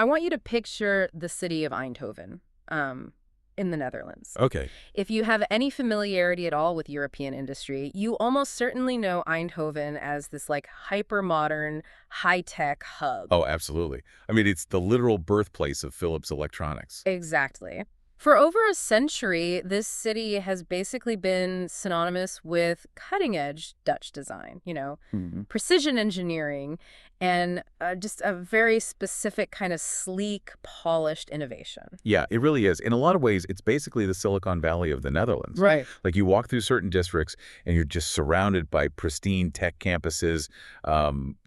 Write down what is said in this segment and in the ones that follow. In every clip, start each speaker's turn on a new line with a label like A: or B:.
A: I want you to picture the city of Eindhoven, in the Netherlands.
B: Okay.
A: If you have any familiarity at all with European industry, you almost certainly know Eindhoven as this like hyper-modern, high-tech hub.
B: Oh, absolutely. I mean, it's the literal birthplace of Philips Electronics.
A: Exactly. For over a century, this city has basically been synonymous with cutting-edge Dutch design,
B: Mhm.
A: precision engineering, and just a very specific kind of sleek, polished innovation.
B: Yeah, it really is. In a lot of ways, it's basically the Silicon Valley of the Netherlands.
A: Right.
B: Like you walk through certain districts and you're just surrounded by pristine tech campuses,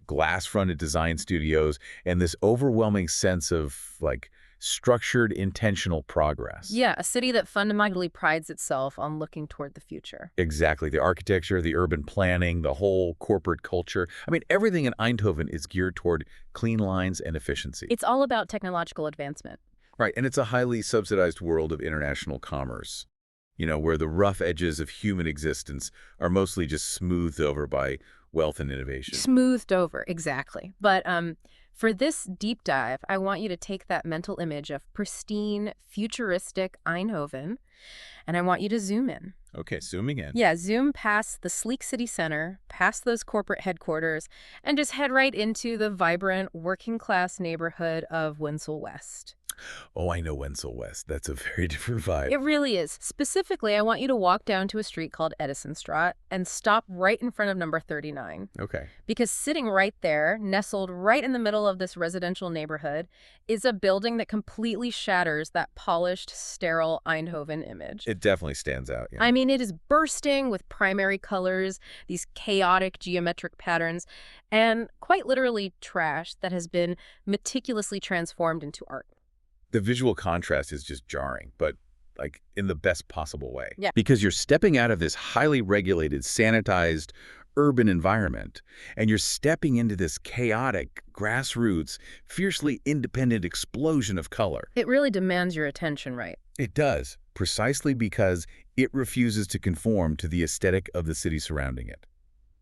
B: glass-fronted design studios, and this overwhelming sense of like structured, intentional progress.
A: Yeah, a city that fundamentally prides itself on looking toward the future.
B: Exactly. The architecture, the urban planning, the whole corporate culture. I mean, everything in Eindhoven is geared toward clean lines and efficiency.
A: It's all about technological advancement.
B: Right. And it's a highly subsidized world of international commerce, where the rough edges of human existence are mostly just smoothed over by wealth and innovation.
A: Smoothed over, exactly. But for this deep dive, I want you to take that mental image of pristine, futuristic Eindhoven, and I want you to zoom in.
B: Okay, zooming in.
A: Yeah, zoom past the sleek city center, past those corporate headquarters, and just head right into the vibrant working-class neighborhood of Woensel-West.
B: Oh, I know Woensel-West. That's a very different vibe.
A: It really is. Specifically, I want you to walk down to a street called Edisonstraat and stop right in front of number 39.
B: Okay.
A: Because sitting right there, nestled right in the middle of this residential neighborhood, is a building that completely shatters that polished, sterile Eindhoven image.
B: It definitely stands out. Yeah.
A: I mean, it is bursting with primary colors, these chaotic geometric patterns, and quite literally trash that has been meticulously transformed into art.
B: The visual contrast is just jarring, but like in the best possible way.
A: Yeah.
B: Because you're stepping out of this highly regulated, sanitized, urban environment, and you're stepping into this chaotic, grassroots, fiercely independent explosion of color.
A: It really demands your attention, right?
B: It does, precisely because it refuses to conform to the aesthetic of the city surrounding it.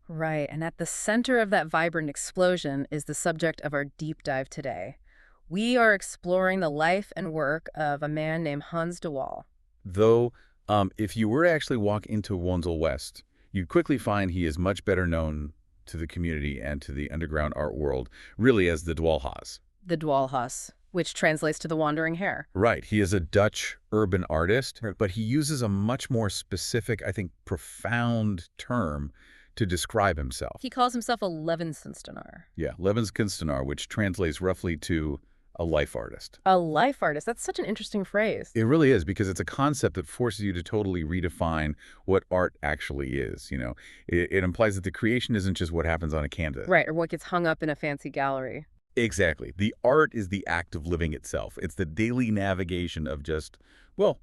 A: Right, and at the center of that vibrant explosion is the subject of our deep dive today. We are exploring the life and work of a man named Hans de Waal.
B: Though, if you were to actually walk into Woensel-West, you'd quickly find he is much better known to the community and to the underground art world, really as the Dwaalhaas.
A: The Dwaalhaas, which translates to the wandering hare.
B: Right. He is a Dutch urban artist, but he uses a much more specific, I think, profound term to describe himself.
A: He calls himself a levenskunstenaar.
B: Yeah, levenskunstenaar, which translates roughly to a life artist.
A: A life artist. That's such an interesting phrase.
B: It really is, because it's a concept that forces you to totally redefine what art actually is. It implies that the creation isn't just what happens on a canvas.
A: Right, or what gets hung up in a fancy gallery.
B: Exactly. The art is the act of living itself. It's the daily navigation of just, well,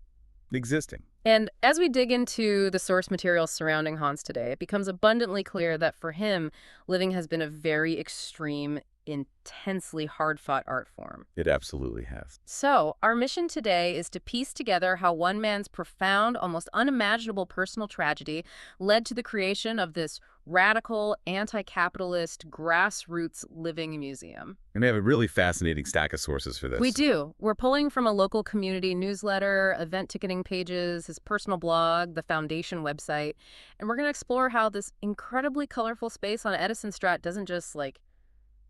B: existing.
A: And as we dig into the source materials surrounding Hans today, it becomes abundantly clear that for him, living has been a very extreme, intensely hard-fought art form.
B: It absolutely has.
A: So, our mission today is to piece together how one man's profound, almost unimaginable personal tragedy led to the creation of this radical, anti-capitalist, grassroots living museum.
B: And we have a really fascinating stack of sources for this.
A: We do. We're pulling from a local community newsletter, event ticketing pages, his personal blog, the foundation website, and we're going to explore how this incredibly colorful space on Edisonstraat doesn't just,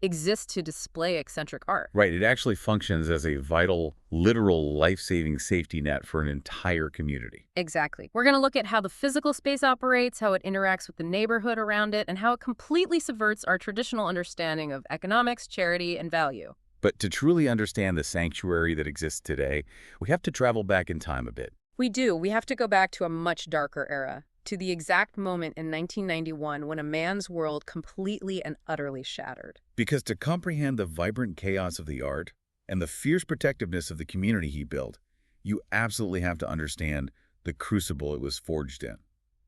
A: exist to display eccentric art.
B: Right. It actually functions as a vital, literal, life-saving safety net for an entire community.
A: Exactly. We're going to look at how the physical space operates, how it interacts with the neighborhood around it, and how it completely subverts our traditional understanding of economics, charity, and value.
B: But to truly understand the sanctuary that exists today, we have to travel back in time a bit.
A: We do. We have to go back to a much darker era, to the exact moment in 1991 when a man's world completely and utterly shattered.
B: Because to comprehend the vibrant chaos of the art and the fierce protectiveness of the community he built, you absolutely have to understand the crucible it was forged in.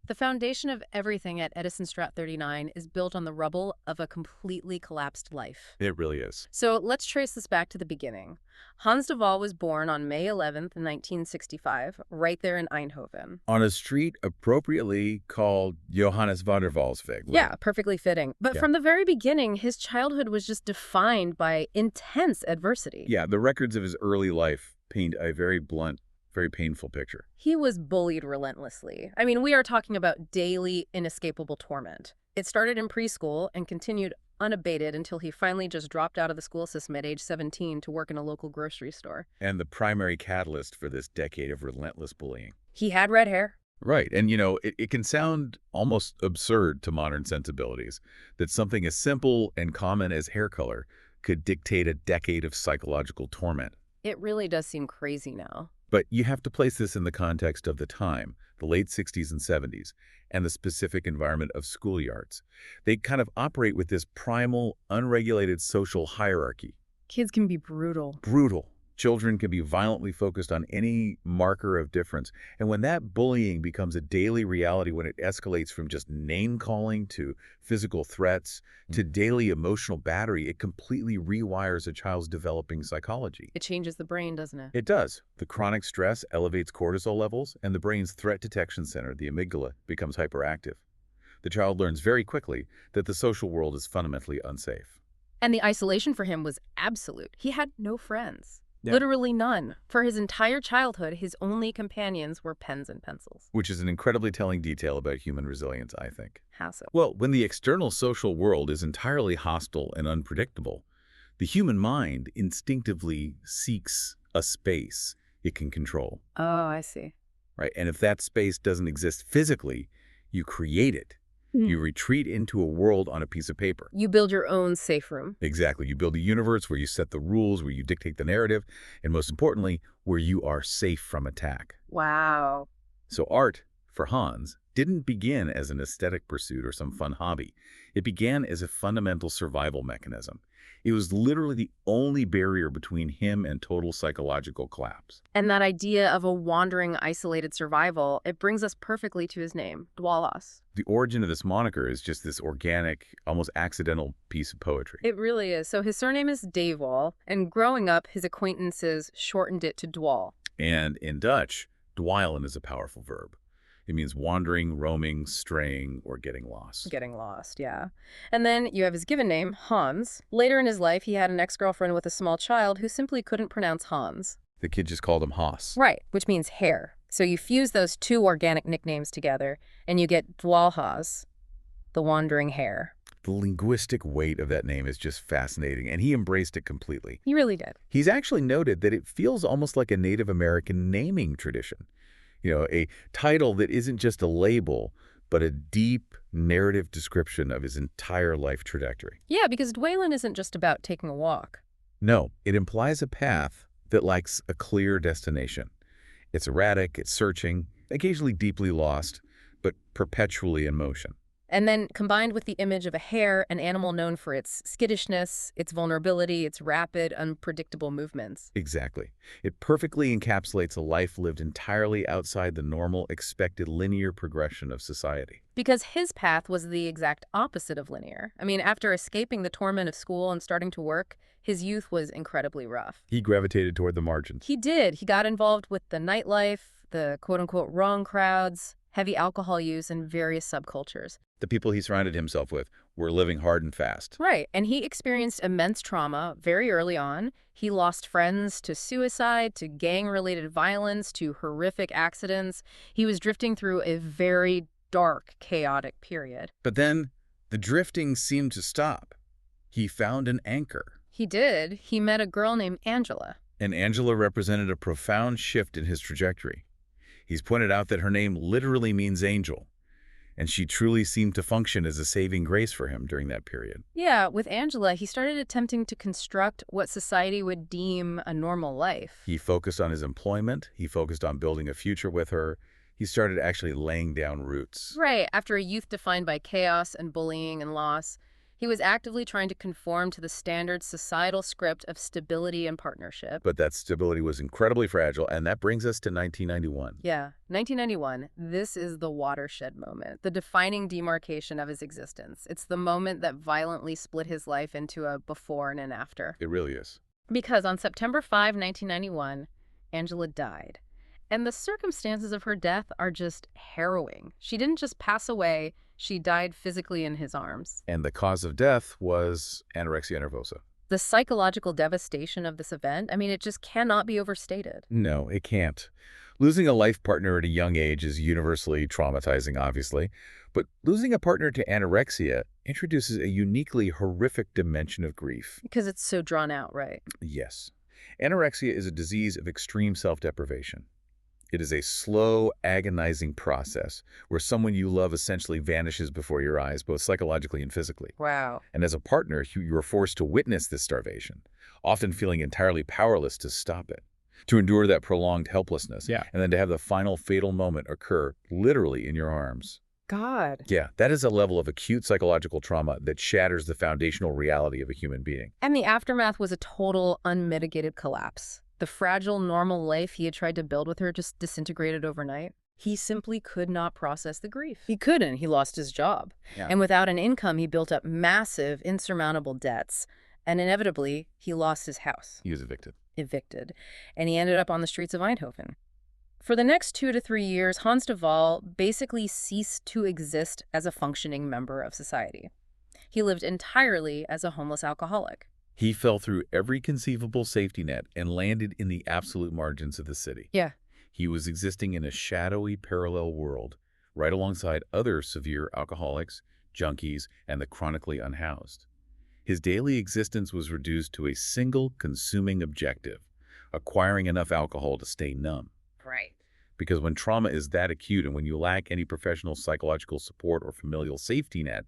A: The foundation of everything at Edison Strat 39 is built on the rubble of a completely collapsed life.
B: It really is.
A: So let's trace this back to the beginning. Hans de Waal was born on May 11th, 1965, right there in Eindhoven.
B: On a street appropriately called Johannes van der Valsweg.
A: Yeah, perfectly fitting. But
B: Yeah.
A: from the very beginning, his childhood was just defined by intense adversity.
B: Yeah, the records of his early life paint a very blunt, very painful picture.
A: He was bullied relentlessly. I mean, we are talking about daily, inescapable torment. It started in preschool and continued unabated until he finally just dropped out of the school system at age 17 to work in a local grocery store.
B: And the primary catalyst for this decade of relentless bullying.
A: He had red hair.
B: Right. And, it can sound almost absurd to modern sensibilities that something as simple and common as hair color could dictate a decade of psychological torment.
A: It really does seem crazy now.
B: But you have to place this in the context of the time, the late 60s and 70s, and the specific environment of schoolyards. They kind of operate with this primal, unregulated social hierarchy.
A: Kids can be brutal.
B: Brutal. Children can be violently focused on any marker of difference. And when that bullying becomes a daily reality, when it escalates from just name-calling to physical threats to daily emotional battery, it completely rewires a child's developing psychology.
A: It changes the brain, doesn't it?
B: It does. The chronic stress elevates cortisol levels, and the brain's threat detection center, the amygdala, becomes hyperactive. The child learns very quickly that the social world is fundamentally unsafe.
A: And the isolation for him was absolute. He had no friends.
B: Yeah.
A: Literally none. For his entire childhood, his only companions were pens and pencils.
B: Which is an incredibly telling detail about human resilience, I think.
A: How so?
B: Well, when the external social world is entirely hostile and unpredictable, the human mind instinctively seeks a space it can control,
A: Oh, I see.
B: right? And if that space doesn't exist physically, you create it. You retreat into a world on a piece of paper.
A: You build your own safe room.
B: Exactly. You build a universe where you set the rules, where you dictate the narrative, and most importantly, where you are safe from attack.
A: Wow.
B: So art, for Hans, didn't begin as an aesthetic pursuit or some fun hobby. It began as a fundamental survival mechanism. It was literally the only barrier between him and total psychological collapse.
A: And that idea of a wandering, isolated survival, it brings us perfectly to his name, Dwaalhaas.
B: The origin of this moniker is just this organic, almost accidental piece of poetry.
A: It really is. So his surname is De Waal, and growing up, his acquaintances shortened it to Dwaal.
B: And in Dutch, dweilen is a powerful verb. It means wandering, roaming, straying, or getting lost.
A: Getting lost, yeah. And then you have his given name, Hans. Later in his life, he had an ex-girlfriend with a small child who simply couldn't pronounce Hans.
B: The kid just called him Haas.
A: Right, which means hare. So you fuse those two organic nicknames together, and you get Dwaalhaas, the wandering hare.
B: The linguistic weight of that name is just fascinating, and he embraced it completely.
A: He really did.
B: He's actually noted that it feels almost like a Native American naming tradition. A title that isn't just a label, but a deep narrative description of his entire life trajectory.
A: Yeah, because dweilen isn't just about taking a walk.
B: No, it implies a path that lacks a clear destination. It's erratic, it's searching, occasionally deeply lost, but perpetually in motion.
A: And then combined with the image of a hare, an animal known for its skittishness, its vulnerability, its rapid, unpredictable movements.
B: Exactly. It perfectly encapsulates a life lived entirely outside the normal, expected linear progression of society.
A: Because his path was the exact opposite of linear. I mean, after escaping the torment of school and starting to work, his youth was incredibly rough.
B: He gravitated toward the margins.
A: He did. He got involved with the nightlife, the quote-unquote wrong crowds, heavy alcohol use, and various subcultures.
B: The people he surrounded himself with were living hard and fast.
A: Right, and he experienced immense trauma very early on. He lost friends to suicide, to gang-related violence, to horrific accidents. He was drifting through a very dark, chaotic period.
B: But then, the drifting seemed to stop. He found an anchor.
A: He did. He met a girl named Angela.
B: And Angela represented a profound shift in his trajectory. He's pointed out that her name literally means angel, and she truly seemed to function as a saving grace for him during that period.
A: Yeah, with Angela, he started attempting to construct what society would deem a normal life.
B: He focused on his employment. He focused on building a future with her. He started actually laying down roots.
A: Right, after a youth defined by chaos and bullying and loss, He was actively trying to conform to the standard societal script of stability and partnership.
B: But that stability was incredibly fragile, and that brings us to 1991.
A: Yeah, 1991, this is the watershed moment, the defining demarcation of his existence. It's the moment that violently split his life into a before and an after.
B: It really is.
A: Because on September 5, 1991, Angela died. And the circumstances of her death are just harrowing. She didn't just pass away, she died physically in his arms.
B: And the cause of death was anorexia nervosa.
A: The psychological devastation of this event, I mean, it just cannot be overstated.
B: No, it can't. Losing a life partner at a young age is universally traumatizing, obviously. But losing a partner to anorexia introduces a uniquely horrific dimension of grief.
A: Because it's so drawn out, right?
B: Yes. Anorexia is a disease of extreme self-deprivation. It is a slow, agonizing process where someone you love essentially vanishes before your eyes, both psychologically and physically.
A: Wow.
B: And as a partner, you are forced to witness this starvation, often feeling entirely powerless to stop it, to endure that prolonged helplessness, and then to have the final fatal moment occur literally in your arms.
A: God.
B: Yeah, that is a level of acute psychological trauma that shatters the foundational reality of a human being.
A: And the aftermath was a total, unmitigated collapse. The fragile, normal life he had tried to build with her just disintegrated overnight. He simply could not process the grief. He couldn't. He lost his job.
B: Yeah.
A: And without an income, he built up massive, insurmountable debts. And inevitably, he lost his house.
B: He was evicted.
A: And he ended up on the streets of Eindhoven. For the next 2 to 3 years, Hans de Waal basically ceased to exist as a functioning member of society. He lived entirely as a homeless alcoholic.
B: He fell through every conceivable safety net and landed in the absolute margins of the city.
A: Yeah.
B: He was existing in a shadowy parallel world, right alongside other severe alcoholics, junkies, and the chronically unhoused. His daily existence was reduced to a single consuming objective, acquiring enough alcohol to stay numb.
A: Right.
B: Because when trauma is that acute and when you lack any professional psychological support or familial safety net,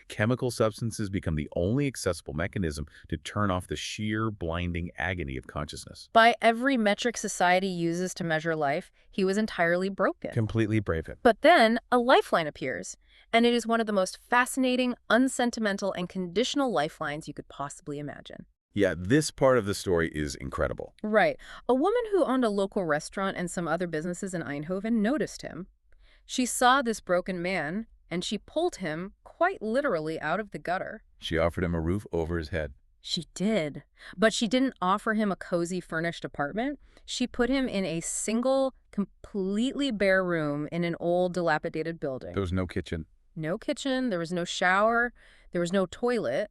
B: chemical substances become the only accessible mechanism to turn off the sheer, blinding agony of consciousness.
A: By every metric society uses to measure life, he was entirely broken.
B: Completely broken.
A: But then a lifeline appears, and it is one of the most fascinating, unsentimental, and conditional lifelines you could possibly imagine.
B: Yeah, this part of the story is incredible.
A: Right. A woman who owned a local restaurant and some other businesses in Eindhoven noticed him. She saw this broken man, and she pulled him, quite literally, out of the gutter.
B: She offered him a roof over his head.
A: She did. But she didn't offer him a cozy furnished apartment. She put him in a single, completely bare room in an old, dilapidated building.
B: There was no kitchen.
A: No kitchen, there was no shower, there was no toilet.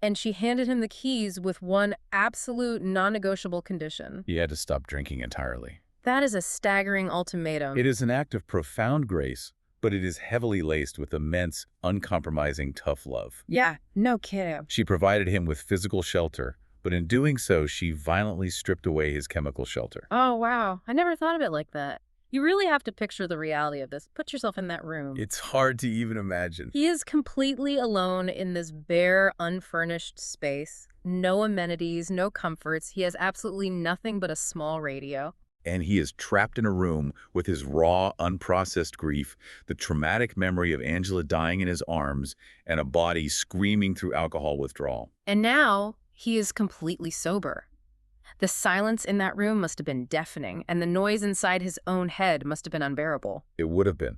A: And she handed him the keys with one absolute non-negotiable condition.
B: He had to stop drinking entirely.
A: That is a staggering ultimatum.
B: It is an act of profound grace, but it is heavily laced with immense, uncompromising, tough love.
A: Yeah, no kidding.
B: She provided him with physical shelter, but in doing so, she violently stripped away his chemical shelter.
A: Oh, wow. I never thought of it like that. You really have to picture the reality of this. Put yourself in that room.
B: It's hard to even imagine.
A: He is completely alone in this bare, unfurnished space. No amenities, no comforts. He has absolutely nothing but a small radio.
B: And he is trapped in a room with his raw, unprocessed grief, the traumatic memory of Angela dying in his arms, and a body screaming through alcohol withdrawal.
A: And now he is completely sober. The silence in that room must have been deafening, and the noise inside his own head must have been unbearable.
B: It would have been.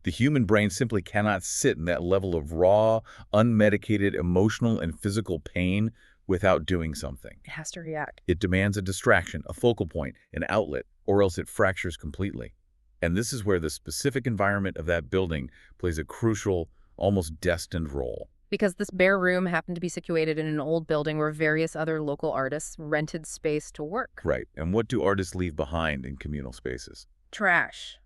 B: The human brain simply cannot sit in that level of raw, unmedicated emotional and physical pain without doing something.
A: It has to react.
B: It demands a distraction, a focal point, an outlet, or else it fractures completely. And this is where the specific environment of that building plays a crucial, almost destined role.
A: Because this bare room happened to be situated in an old building where various other local artists rented space to work.
B: Right. And what do artists leave behind in communal spaces?
A: Trash.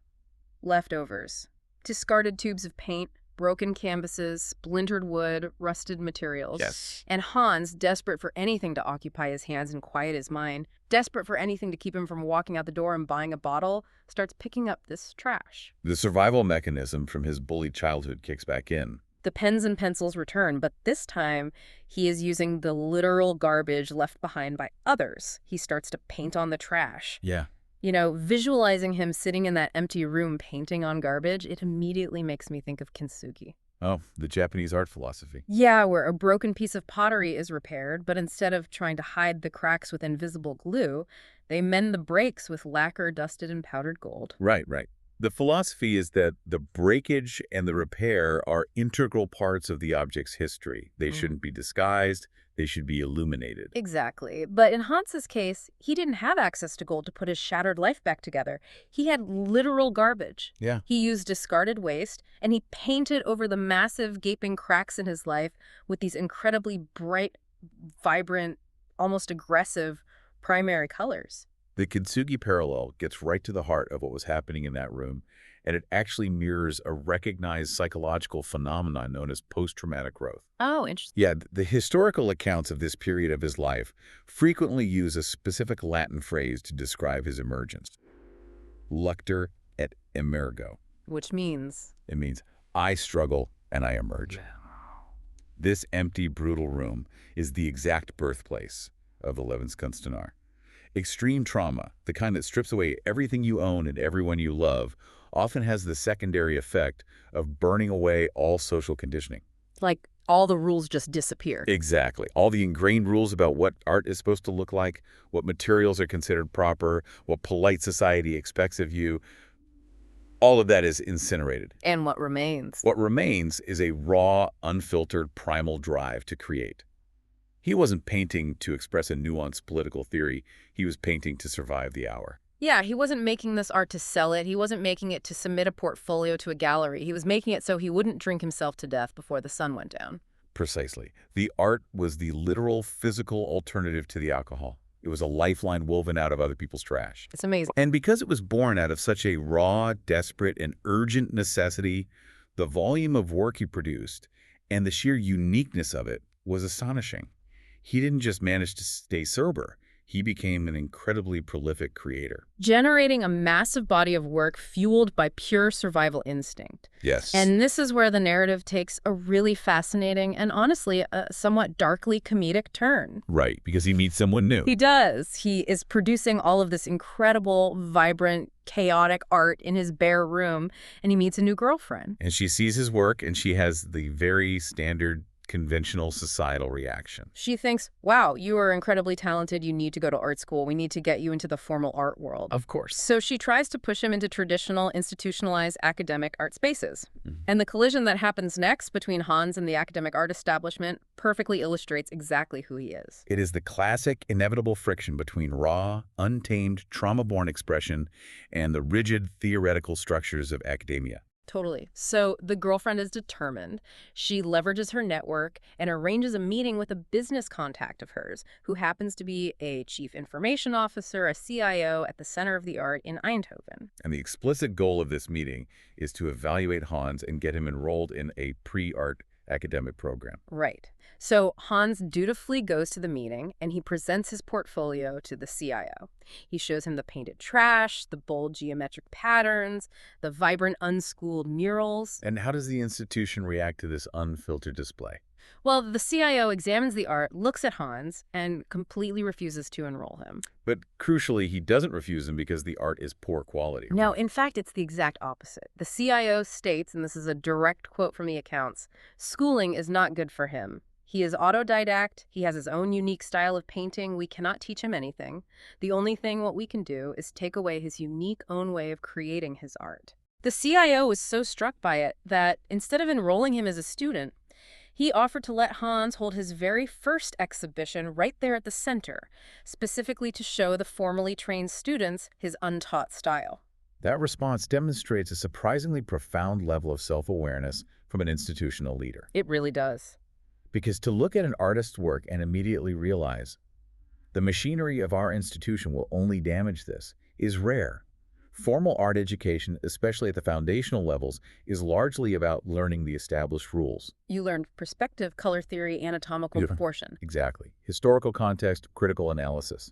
A: Leftovers. Discarded tubes of paint, broken canvases, splintered wood, rusted materials.
B: Yes.
A: And Hans, desperate for anything to occupy his hands and quiet his mind, desperate for anything to keep him from walking out the door and buying a bottle, starts picking up this trash.
B: The survival mechanism from his bullied childhood kicks back in.
A: The pens and pencils return, but this time he is using the literal garbage left behind by others. He starts to paint on the trash.
B: Yeah.
A: You know, visualizing him sitting in that empty room painting on garbage, it immediately makes me think of Kintsugi.
B: Oh, the Japanese art philosophy.
A: Yeah, where a broken piece of pottery is repaired, but instead of trying to hide the cracks with invisible glue, they mend the breaks with lacquer dusted in powdered gold.
B: Right, right. The philosophy is that the breakage and the repair are integral parts of the object's history. They shouldn't be disguised. They should be illuminated.
A: Exactly. But in Hans's case, he didn't have access to gold to put his shattered life back together. He had literal garbage.
B: Yeah.
A: He used discarded waste, and he painted over the massive gaping cracks in his life with these incredibly bright, vibrant, almost aggressive primary colors.
B: The Kintsugi parallel gets right to the heart of what was happening in that room, and it actually mirrors a recognized psychological phenomenon known as post-traumatic growth.
A: Oh, interesting.
B: Yeah, the historical accounts of this period of his life frequently use a specific Latin phrase to describe his emergence. Luctor et emergo.
A: Which means?
B: It means, I struggle and I emerge. This empty, brutal room is the exact birthplace of the Levenskunstenaar. Extreme trauma, the kind that strips away everything you own and everyone you love, often has the secondary effect of burning away all social conditioning.
A: Like all the rules just disappear.
B: Exactly. All the ingrained rules about what art is supposed to look like, what materials are considered proper, what polite society expects of you, all of that is incinerated.
A: And what remains?
B: What remains is a raw, unfiltered, primal drive to create. He wasn't painting to express a nuanced political theory. He was painting to survive the hour.
A: Yeah, he wasn't making this art to sell it. He wasn't making it to submit a portfolio to a gallery. He was making it so he wouldn't drink himself to death before the sun went down.
B: Precisely. The art was the literal, physical alternative to the alcohol. It was a lifeline woven out of other people's trash.
A: It's amazing.
B: And because it was born out of such a raw, desperate, and urgent necessity, the volume of work he produced and the sheer uniqueness of it was astonishing. He didn't just manage to stay sober. He became an incredibly prolific creator.
A: Generating a massive body of work fueled by pure survival instinct.
B: Yes.
A: And this is where the narrative takes a really fascinating and honestly a somewhat darkly comedic turn.
B: Right, because he meets someone new.
A: He does. He is producing all of this incredible, vibrant, chaotic art in his bare room, and he meets a new girlfriend.
B: And she sees his work, and she has the very standard conventional societal reaction.
A: She thinks, wow, you are incredibly talented. You need to go to art school. We need to get you into the formal art world.
B: Of course.
A: So she tries to push him into traditional, institutionalized academic art spaces. And the collision that happens next between Hans and the academic art establishment perfectly illustrates exactly who he is.
B: It is the classic, inevitable friction between raw, untamed, trauma-born expression and the rigid, theoretical structures of academia.
A: Totally. So the girlfriend is determined. She leverages her network and arranges a meeting with a business contact of hers who happens to be a chief information officer, a CIO at the Center of the Art in Eindhoven.
B: And the explicit goal of this meeting is to evaluate Hans and get him enrolled in a pre-art academic program.
A: Right. So Hans dutifully goes to the meeting and he presents his portfolio to the CIO. He shows him the painted trash, the bold geometric patterns, the vibrant unschooled murals.
B: And how does the institution react to this unfiltered display?
A: Well, the CIO examines the art, looks at Hans, and completely refuses to enroll him.
B: But crucially, he doesn't refuse him because the art is poor quality.
A: No, in fact, it's the exact opposite. The CIO states, and this is a direct quote from the accounts, schooling is not good for him. He is autodidact. He has his own unique style of painting. We cannot teach him anything. The only thing what we can do is take away his unique own way of creating his art. The CIO was so struck by it that instead of enrolling him as a student, he offered to let Hans hold his very first exhibition right there at the center, specifically to show the formally trained students his untaught style.
B: That response demonstrates a surprisingly profound level of self-awareness from an institutional leader.
A: It really does.
B: Because to look at an artist's work and immediately realize the machinery of our institution will only damage this is rare. Formal art education, especially at the foundational levels, is largely about learning the established rules.
A: You learned perspective, color theory, anatomical proportion.
B: Exactly. Historical context, critical analysis.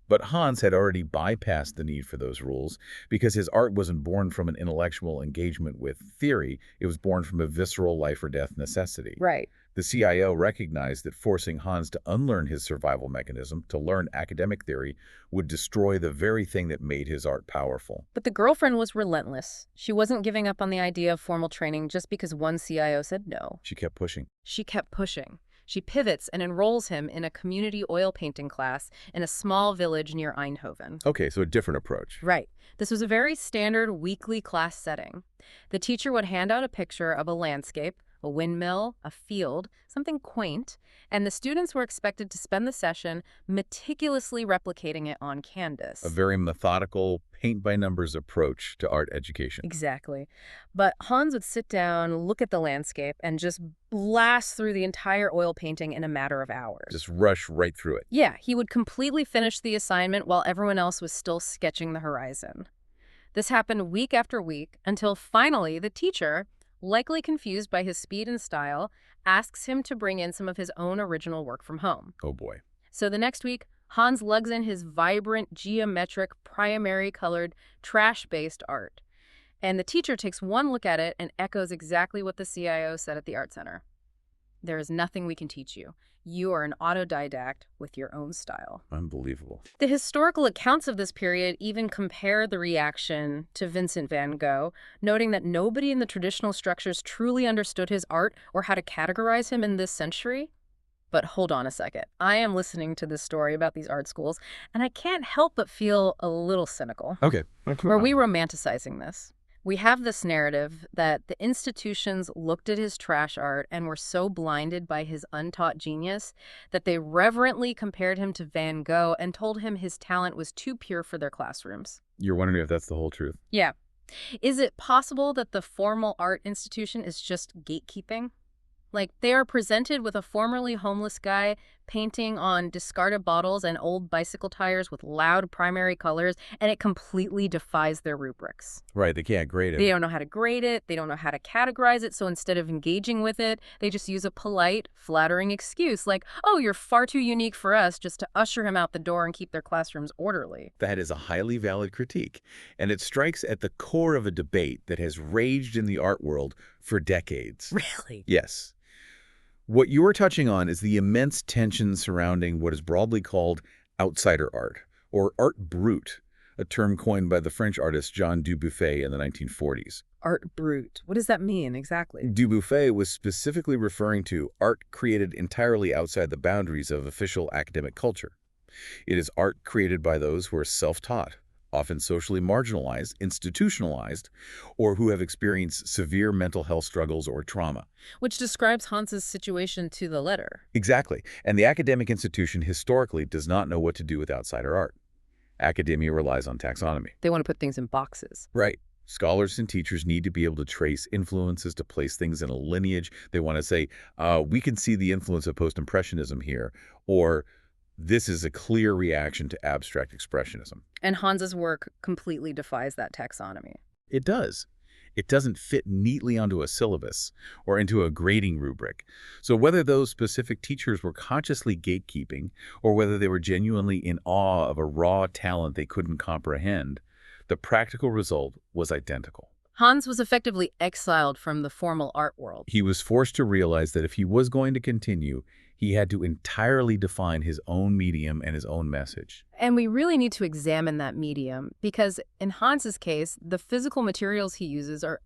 B: But Hans had already bypassed the need for those rules because his art wasn't born from an intellectual engagement with theory. It was born from a visceral life-or-death necessity.
A: Right.
B: The CIO recognized that forcing Hans to unlearn his survival mechanism to learn academic theory would destroy the very thing that made his art powerful.
A: But the girlfriend was relentless. She wasn't giving up on the idea of formal training just because one CIO said no.
B: She kept pushing.
A: She kept pushing. She pivots and enrolls him in a community oil painting class in a small village near Eindhoven.
B: Okay, so a different approach.
A: Right. This was a very standard weekly class setting. The teacher would hand out a picture of a landscape, a windmill, a field, something quaint, and the students were expected to spend the session meticulously replicating it on canvas.
B: A very methodical, paint-by-numbers approach to art education.
A: Exactly. But Hans would sit down, look at the landscape, and just blast through the entire oil painting in a matter of hours.
B: Just rush right through it.
A: Yeah, he would completely finish the assignment while everyone else was still sketching the horizon. This happened week after week until finally the teacher, likely confused by his speed and style, asks him to bring in some of his own original work from home.
B: Oh boy.
A: So the next week, Hans lugs in his vibrant, geometric, primary-colored, trash-based art. And the teacher takes one look at it and echoes exactly what the CIO said at the art center. There is nothing we can teach you. You are an autodidact with your own style.
B: Unbelievable.
A: The historical accounts of this period even compare the reaction to Vincent van Gogh, noting that nobody in the traditional structures truly understood his art or how to categorize him in this century. But hold on a second. I am listening to this story about these art schools, and I can't help but feel a little cynical.
B: Okay.
A: Are we romanticizing this? We have this narrative that the institutions looked at his trash art and were so blinded by his untaught genius that they reverently compared him to Van Gogh and told him his talent was too pure for their classrooms.
B: You're wondering if that's the whole truth.
A: Yeah. Is it possible that the formal art institution is just gatekeeping? Like, they are presented with a formerly homeless guy painting on discarded bottles and old bicycle tires with loud primary colors, and it completely defies their rubrics.
B: Right, they can't grade it.
A: They don't know how to grade it, they don't know how to categorize it, so instead of engaging with it, they just use a polite, flattering excuse like, oh, you're far too unique for us, just to usher him out the door and keep their classrooms orderly.
B: That is a highly valid critique, and it strikes at the core of a debate that has raged in the art world for decades.
A: Really?
B: Yes. What you are touching on is the immense tension surrounding what is broadly called outsider art, or art brut, a term coined by the French artist Jean Dubuffet in the 1940s.
A: Art brut. What does that mean exactly?
B: Dubuffet was specifically referring to art created entirely outside the boundaries of official academic culture. It is art created by those who are self-taught, often socially marginalized, institutionalized, or who have experienced severe mental health struggles or trauma.
A: Which describes Hans's situation to the letter.
B: Exactly. And the academic institution historically does not know what to do with outsider art. Academia relies on taxonomy.
A: They want to put things in boxes.
B: Right. Scholars and teachers need to be able to trace influences, to place things in a lineage. They want to say, we can see the influence of post-impressionism here, or this is a clear reaction to abstract expressionism.
A: And Hans's work completely defies that taxonomy.
B: It does. It doesn't fit neatly onto a syllabus or into a grading rubric. So whether those specific teachers were consciously gatekeeping or whether they were genuinely in awe of a raw talent they couldn't comprehend, the practical result was identical.
A: Hans was effectively exiled from the formal art world.
B: He was forced to realize that if he was going to continue, he had to entirely define his own medium and his own message.
A: And we really need to examine that medium because in Hans's case, the physical materials he uses are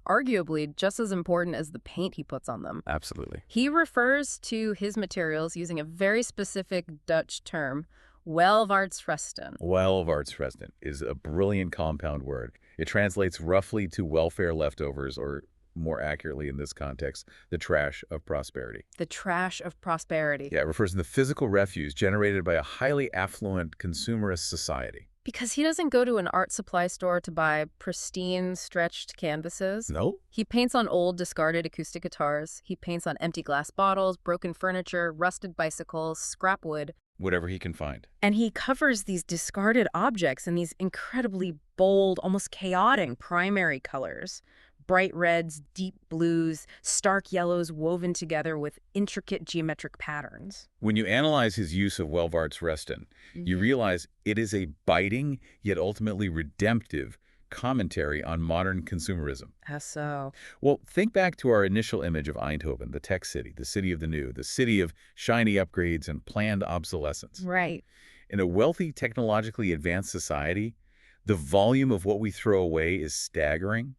A: arguably just as important as the paint he puts on them.
B: Absolutely.
A: He refers to his materials using a very specific Dutch term, welvaartsresten.
B: Welvaartsresten is a brilliant compound word. It translates roughly to welfare leftovers, or more accurately in this context, the trash of prosperity.
A: The trash of prosperity.
B: Yeah, it refers to the physical refuse generated by a highly affluent consumerist society.
A: Because he doesn't go to an art supply store to buy pristine, stretched canvases.
B: No?
A: He paints on old, discarded acoustic guitars. He paints on empty glass bottles, broken furniture, rusted bicycles, scrap wood.
B: Whatever he can find.
A: And he covers these discarded objects in these incredibly bold, almost chaotic primary colors. Bright reds, deep blues, stark yellows woven together with intricate geometric patterns.
B: When you analyze his use of welvaartsresten, you realize it is a biting, yet ultimately redemptive, commentary on modern consumerism.
A: How so?
B: Well, think back to our initial image of Eindhoven, the tech city, the city of the new, the city of shiny upgrades and planned obsolescence.
A: Right.
B: In a wealthy, technologically advanced society, the volume of what we throw away is staggering.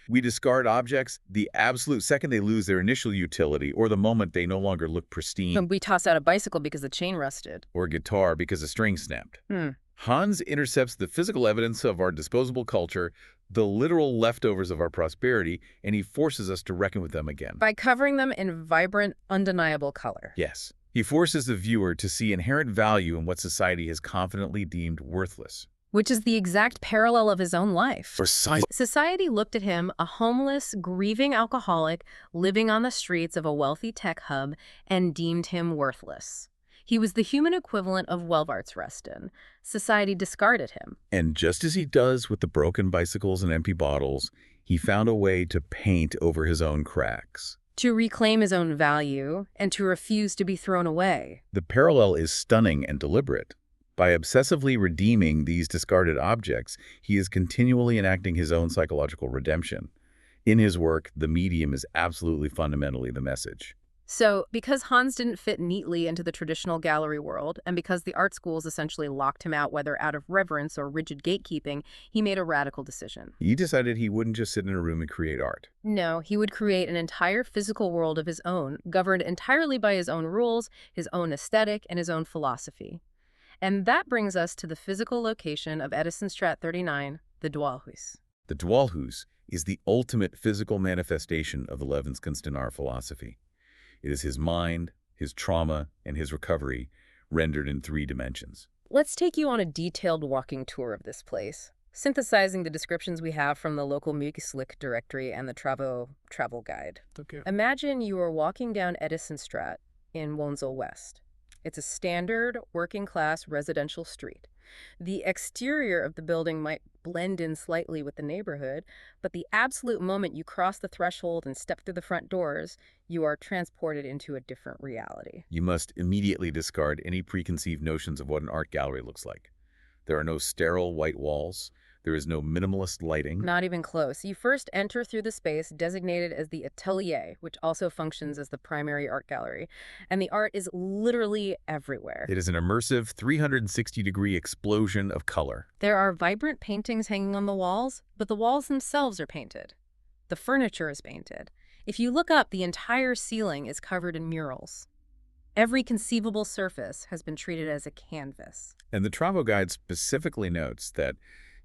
B: We discard objects the absolute second they lose their initial utility or the moment they no longer look pristine,
A: And we toss out a bicycle because the chain rusted.
B: or a guitar because a string snapped.
A: Hmm.
B: Hans intercepts the physical evidence of our disposable culture, the literal leftovers of our prosperity, and he forces us to reckon with them again.
A: By covering them in vibrant, undeniable color.
B: Yes. He forces the viewer to see inherent value in what society has confidently deemed worthless.
A: Which is the exact parallel of his own life.
B: Precisely.
A: Society looked at him, a homeless, grieving alcoholic, living on the streets of a wealthy tech hub, and deemed him worthless. He was the human equivalent of Welvaartsrusten. Society discarded him.
B: And just as he does with the broken bicycles and empty bottles, he found a way to paint over his own cracks.
A: To reclaim his own value and to refuse to be thrown away.
B: The parallel is stunning and deliberate. By obsessively redeeming these discarded objects, he is continually enacting his own psychological redemption. In his work, the medium is absolutely fundamentally the message.
A: So, because Hans didn't fit neatly into the traditional gallery world, and because the art schools essentially locked him out whether out of reverence or rigid gatekeeping, he made a radical decision.
B: He decided he wouldn't just sit in a room and create art.
A: No, he would create an entire physical world of his own, governed entirely by his own rules, his own aesthetic, and his own philosophy. And that brings us to the physical location of Edisonstraat 39, the Dwaalhaas.
B: The Dwaalhaas is the ultimate physical manifestation of the Levenskunstenaar philosophy. It is his mind, his trauma, and his recovery rendered in 3 dimensions.
A: Let's take you on a detailed walking tour of this place, synthesizing the descriptions we have from the local Muislik directory and the Travo travel guide.
B: Okay.
A: Imagine you are walking down Edisonstraat in Woensel-West. It's a standard, working-class residential street. The exterior of the building might blend in slightly with the neighborhood, but the absolute moment you cross the threshold and step through the front doors, you are transported into a different reality.
B: You must immediately discard any preconceived notions of what an art gallery looks like. There are no sterile white walls. There is no minimalist lighting.
A: Not even close. You first enter through the space designated as the atelier, which also functions as the primary art gallery, and the art is literally everywhere.
B: It is an immersive 360-degree explosion of color.
A: There are vibrant paintings hanging on the walls, but the walls themselves are painted. The furniture is painted. If you look up, the entire ceiling is covered in murals. Every conceivable surface has been treated as a canvas.
B: And the Travo Guide specifically notes that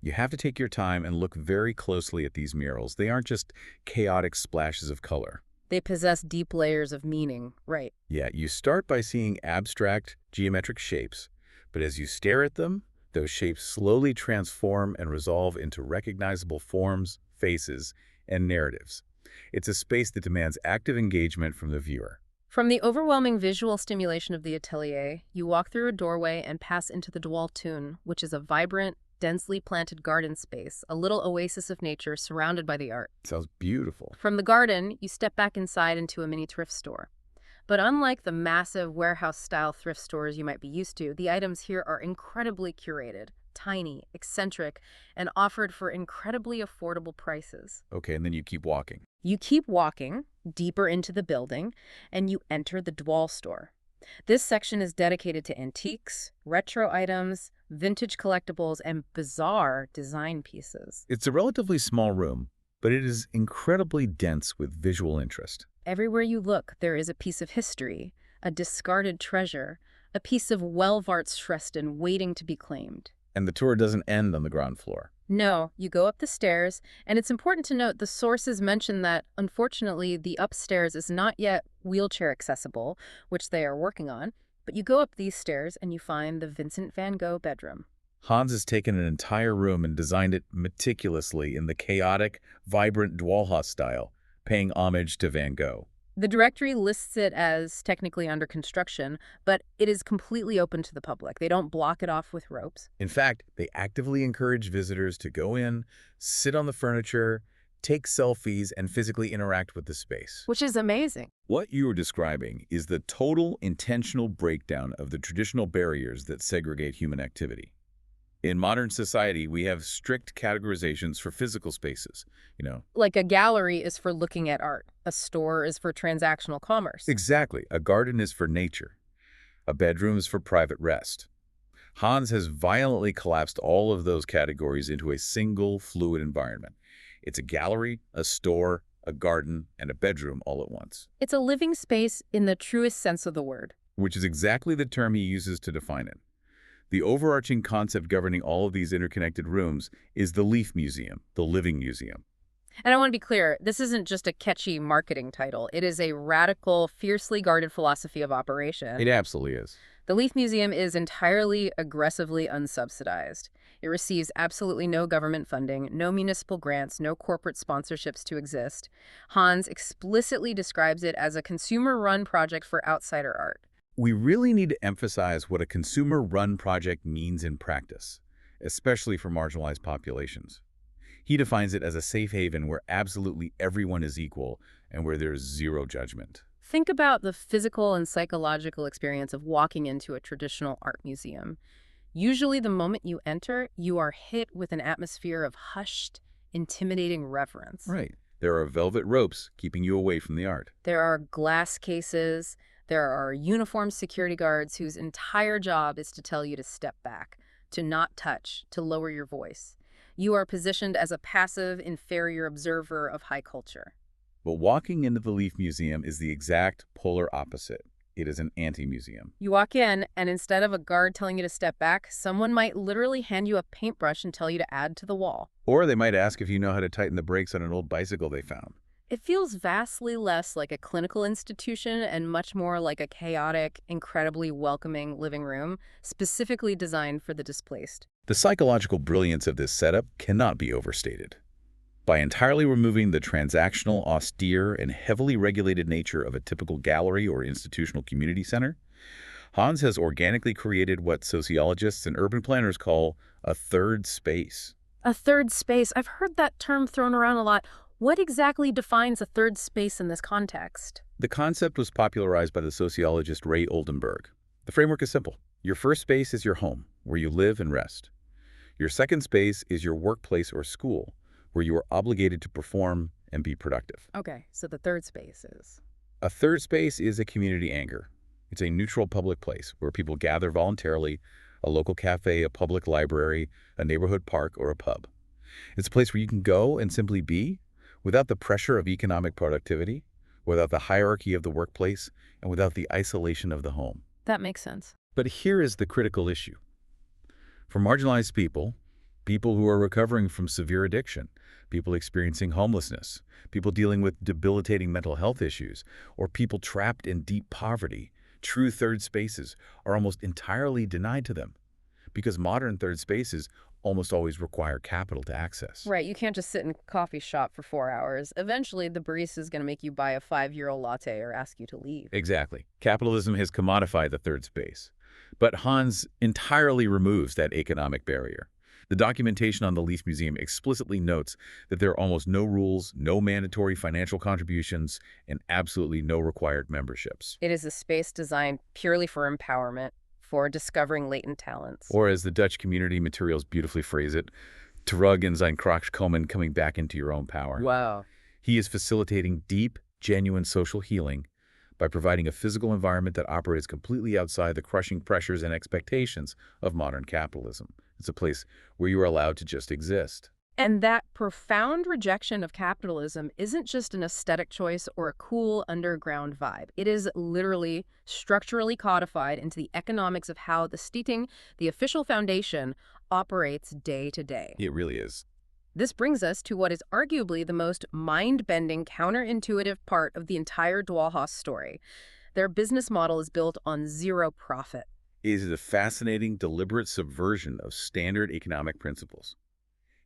B: you have to take your time and look very closely at these murals. They aren't just chaotic splashes of color.
A: They possess deep layers of meaning, right?
B: Yeah, you start by seeing abstract, geometric shapes, but as you stare at them, those shapes slowly transform and resolve into recognizable forms, faces, and narratives. It's a space that demands active engagement from the viewer.
A: From the overwhelming visual stimulation of the atelier, you walk through a doorway and pass into the Dwaaltuin, which is a vibrant, densely planted garden space, a little oasis of nature surrounded by the art.
B: Sounds beautiful.
A: From the garden, you step back inside into a mini thrift store. But unlike the massive warehouse-style thrift stores you might be used to, the items here are incredibly curated, tiny, eccentric, and offered for incredibly affordable prices.
B: Okay, and then you keep walking.
A: You keep walking deeper into the building, and you enter the Dwaal store. This section is dedicated to antiques, retro items, vintage collectibles, and bizarre design pieces.
B: It's a relatively small room, but it is incredibly dense with visual interest.
A: Everywhere you look, there is a piece of history, a discarded treasure, a piece of Welvaartsrusten waiting to be claimed.
B: And the tour doesn't end on the ground floor.
A: No, you go up the stairs, and it's important to note the sources mention that, unfortunately, the upstairs is not yet wheelchair accessible, which they are working on, but you go up these stairs and you find the Vincent van Gogh bedroom.
B: Hans has taken an entire room and designed it meticulously in the chaotic, vibrant Dwaalhaas style, paying homage to Van Gogh.
A: The directory lists it as technically under construction, but it is completely open to the public. They don't block it off with ropes.
B: In fact, they actively encourage visitors to go in, sit on the furniture, take selfies, and physically interact with the space.
A: Which is amazing.
B: What you are describing is the total intentional breakdown of the traditional barriers that segregate human activity. In modern society, we have strict categorizations for physical spaces,
A: Like a gallery is for looking at art, a store is for transactional commerce.
B: Exactly. A garden is for nature. A bedroom is for private rest. Hans has violently collapsed all of those categories into a single fluid environment. It's a gallery, a store, a garden, and a bedroom all at once,
A: It's a living space in the truest sense of the word.
B: which is exactly the term he uses to define it. The overarching concept governing all of these interconnected rooms is the Leefmuseum, the living museum.
A: And I want to be clear, this isn't just a catchy marketing title. It is a radical, fiercely guarded philosophy of operation.
B: It absolutely is.
A: The Leefmuseum is entirely aggressively unsubsidized. It receives absolutely no government funding, no municipal grants, no corporate sponsorships to exist. Hans explicitly describes it as a consumer-run project for outsider art.
B: We really need to emphasize what a consumer-run project means in practice, especially for marginalized populations. He defines it as a safe haven where absolutely everyone is equal and where there's zero judgment.
A: Think about the physical and psychological experience of walking into a traditional art museum. Usually the moment you enter, you are hit with an atmosphere of hushed, intimidating reverence.
B: Right. There are velvet ropes keeping you away from the art.
A: There are glass cases. There are uniformed security guards whose entire job is to tell you to step back, to not touch, to lower your voice. You are positioned as a passive, inferior observer of high culture.
B: But walking into the Leefmuseum is the exact polar opposite. It is an anti-museum.
A: You walk in, and instead of a guard telling you to step back, someone might literally hand you a paintbrush and tell you to add to the wall.
B: Or they might ask if you know how to tighten the brakes on an old bicycle they found.
A: It feels vastly less like a clinical institution and much more like a chaotic, incredibly welcoming living room, specifically designed for the displaced.
B: The psychological brilliance of this setup cannot be overstated. By entirely removing the transactional, austere, and heavily regulated nature of a typical gallery or institutional community center, Hans has organically created what sociologists and urban planners call a third space.
A: A third space. I've heard that term thrown around a lot. What exactly defines a third space in this context?
B: The concept was popularized by the sociologist Ray Oldenburg. The framework is simple. Your first space is your home, where you live and rest. Your second space is your workplace or school, where you are obligated to perform and be productive.
A: Okay, so the third space is...
B: A third space is a community anchor. It's a neutral public place where people gather voluntarily, a local cafe, a public library, a neighborhood park, or a pub. It's a place where you can go and simply be without the pressure of economic productivity, without the hierarchy of the workplace, and without the isolation of the home.
A: That makes sense.
B: But here is the critical issue. For marginalized people, people who are recovering from severe addiction, people experiencing homelessness, people dealing with debilitating mental health issues, or people trapped in deep poverty, true third spaces are almost entirely denied to them because modern third spaces almost always require capital to access.
A: Right, you can't just sit in a coffee shop for 4 hours. Eventually, the barista is going to make you buy a €5 latte or ask you to leave.
B: Exactly. Capitalism has commodified the third space. But Hans entirely removes that economic barrier. The documentation on the Leefmuseum explicitly notes that there are almost no rules, no mandatory financial contributions, and absolutely no required memberships.
A: It is a space designed purely for empowerment, for discovering latent talents.
B: Or as the Dutch community materials beautifully phrase it, terug in zijn kracht komen, coming back into your own power.
A: Wow.
B: He is facilitating deep, genuine social healing by providing a physical environment that operates completely outside the crushing pressures and expectations of modern capitalism. It's a place where you are allowed to just exist.
A: And that profound rejection of capitalism isn't just an aesthetic choice or a cool underground vibe. It is literally structurally codified into the economics of how the Stichting, the official foundation, operates day to day.
B: It really is.
A: This brings us to what is arguably the most mind-bending, counterintuitive part of the entire Dwaalhaas story. Their business model is built on zero profit.
B: It is a fascinating, deliberate subversion of standard economic principles.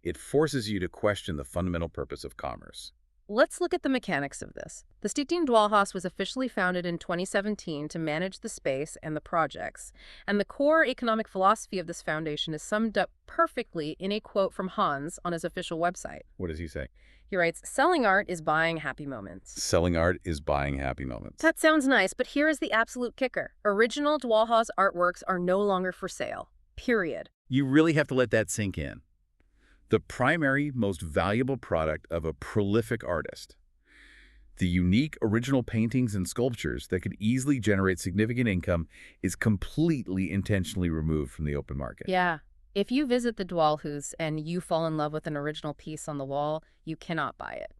B: It forces you to question the fundamental purpose of commerce.
A: Let's look at the mechanics of this. The Stichting Dwaalhaas was officially founded in 2017 to manage the space and the projects, and the core economic philosophy of this foundation is summed up perfectly in a quote from Hans on his official website.
B: What does he say?
A: He writes, "Selling art is buying happy moments."
B: Selling art is buying happy moments.
A: That sounds nice, but here is the absolute kicker. Original Dwaalhaas artworks are no longer for sale. Period.
B: You really have to let that sink in. The primary, most valuable product of a prolific artist. The unique original paintings and sculptures that could easily generate significant income is completely intentionally removed from the open market.
A: Yeah. If you visit the Dwaalhaas and you fall in love with an original piece on the wall, you cannot buy it.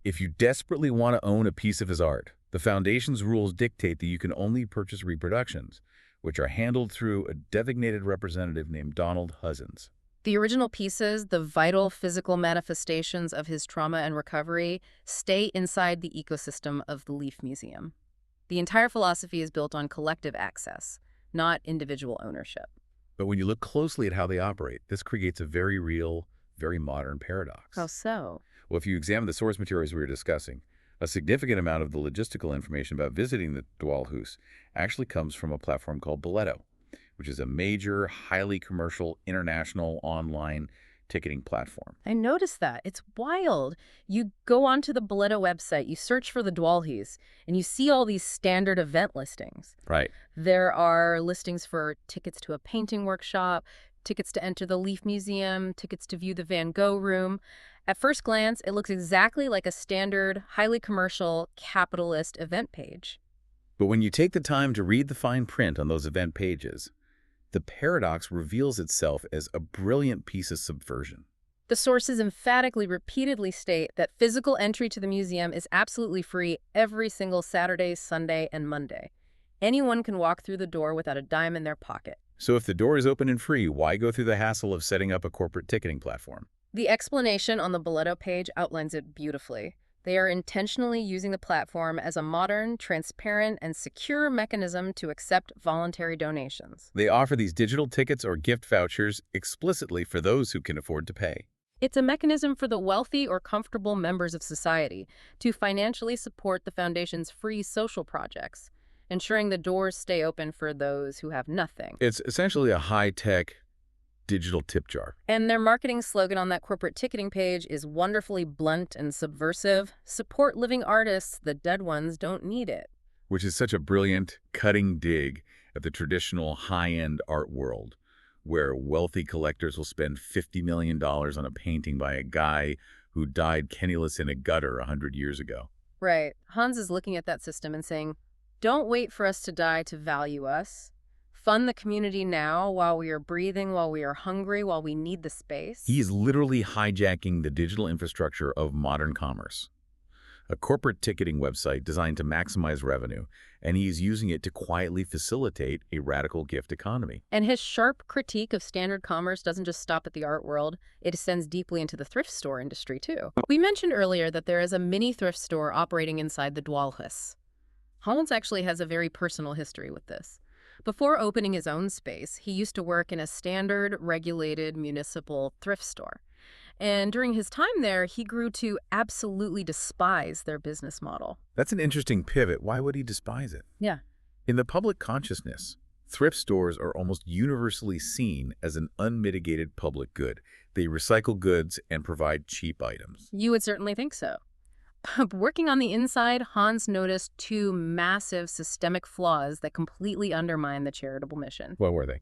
B: If you desperately want to own a piece of his art, the Foundation's rules dictate that you can only purchase reproductions, which are handled through a designated representative named Donald Huzzins.
A: The original pieces, the vital physical manifestations of his trauma and recovery, stay inside the ecosystem of the Leefmuseum. The entire philosophy is built on collective access, not individual ownership.
B: But when you look closely at how they operate, this creates a very real, very modern paradox.
A: How so?
B: Well, if you examine the source materials we were discussing, a significant amount of the logistical information about visiting the Dwaalhaas actually comes from a platform called Boleto, which is a major, highly commercial, international online ticketing platform.
A: I noticed that. It's wild. You go onto the Boleto website, you search for the Dwaalhaas, and you see all these standard event listings.
B: Right.
A: There are listings for tickets to a painting workshop, tickets to enter the Leefmuseum, tickets to view the Van Gogh room. At first glance, it looks exactly like a standard, highly commercial, capitalist event page.
B: But when you take the time to read the fine print on those event pages, the paradox reveals itself as a brilliant piece of subversion.
A: The sources emphatically, repeatedly state that physical entry to the museum is absolutely free every single Saturday, Sunday, and Monday. Anyone can walk through the door without a dime in their pocket.
B: So if the door is open and free, why go through the hassle of setting up a corporate ticketing platform?
A: The explanation on the Boleto page outlines it beautifully. They are intentionally using the platform as a modern, transparent, and secure mechanism to accept voluntary donations.
B: They offer these digital tickets or gift vouchers explicitly for those who can afford to pay.
A: It's a mechanism for the wealthy or comfortable members of society to financially support the Foundation's free social projects, ensuring the doors stay open for those who have nothing.
B: It's essentially a high-tech digital tip jar.
A: And their marketing slogan on that corporate ticketing page is wonderfully blunt and subversive. Support living artists, the dead ones don't need it.
B: Which is such a brilliant, cutting dig at the traditional high-end art world, where wealthy collectors will spend $50 million on a painting by a guy who died penniless in a gutter 100 years ago.
A: Right. Hans is looking at that system and saying, don't wait for us to die to value us. Fund the community now while we are breathing, while we are hungry, while we need the space.
B: He is literally hijacking the digital infrastructure of modern commerce. A corporate ticketing website designed to maximize revenue, and he is using it to quietly facilitate a radical gift economy.
A: And his sharp critique of standard commerce doesn't just stop at the art world, it ascends deeply into the thrift store industry too. We mentioned earlier that there is a mini thrift store operating inside the Dwaalhaas. Hans actually has a very personal history with this. Before opening his own space, he used to work in a standard, regulated municipal thrift store. And during his time there, he grew to absolutely despise their business model.
B: That's an interesting pivot. Why would he despise it?
A: Yeah.
B: In the public consciousness, thrift stores are almost universally seen as an unmitigated public good. They recycle goods and provide cheap items.
A: You would certainly think so. Working on the inside, Hans noticed two massive systemic flaws that completely undermine the charitable mission.
B: What were they?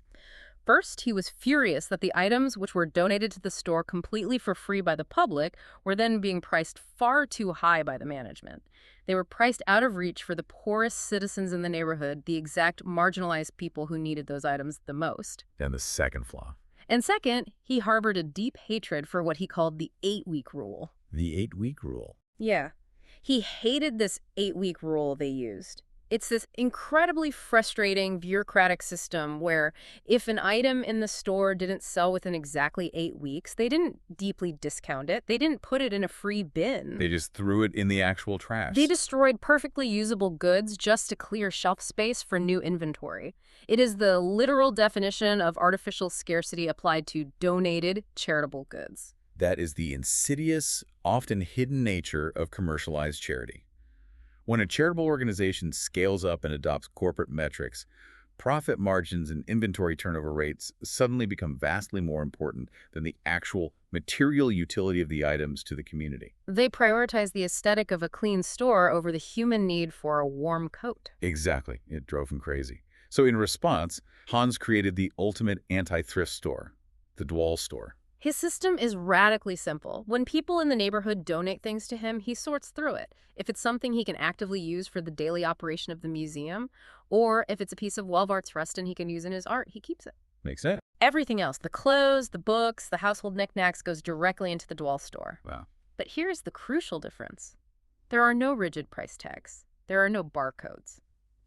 A: First, he was furious that the items which were donated to the store completely for free by the public were then being priced far too high by the management. They were priced out of reach for the poorest citizens in the neighborhood, the exact marginalized people who needed those items the most.
B: And the second flaw.
A: And second, he harbored a deep hatred for what he called the 8-week rule.
B: The 8-week rule.
A: Yeah. He hated this 8-week rule they used. It's this incredibly frustrating bureaucratic system where if an item in the store didn't sell within exactly 8 weeks, they didn't deeply discount it. They didn't put it in a free bin.
B: They just threw it in the actual trash.
A: They destroyed perfectly usable goods just to clear shelf space for new inventory. It is the literal definition of artificial scarcity applied to donated charitable goods.
B: That is the insidious, often hidden nature of commercialized charity. When a charitable organization scales up and adopts corporate metrics, profit margins and inventory turnover rates suddenly become vastly more important than the actual material utility of the items to the community.
A: They prioritize the aesthetic of a clean store over the human need for a warm coat.
B: Exactly. It drove him crazy. So in response, Hans created the ultimate anti-thrift store, the Dwaalhaas store.
A: His system is radically simple. When people in the neighborhood donate things to him, he sorts through it. If it's something he can actively use for the daily operation of the museum, or if it's a piece of Welvaart's Rustin he can use in his art, he keeps it.
B: Makes sense.
A: Everything else, the clothes, the books, the household knickknacks, goes directly into the Dwaalhaas store.
B: Wow.
A: But here's the crucial difference. There are no rigid price tags. There are no barcodes.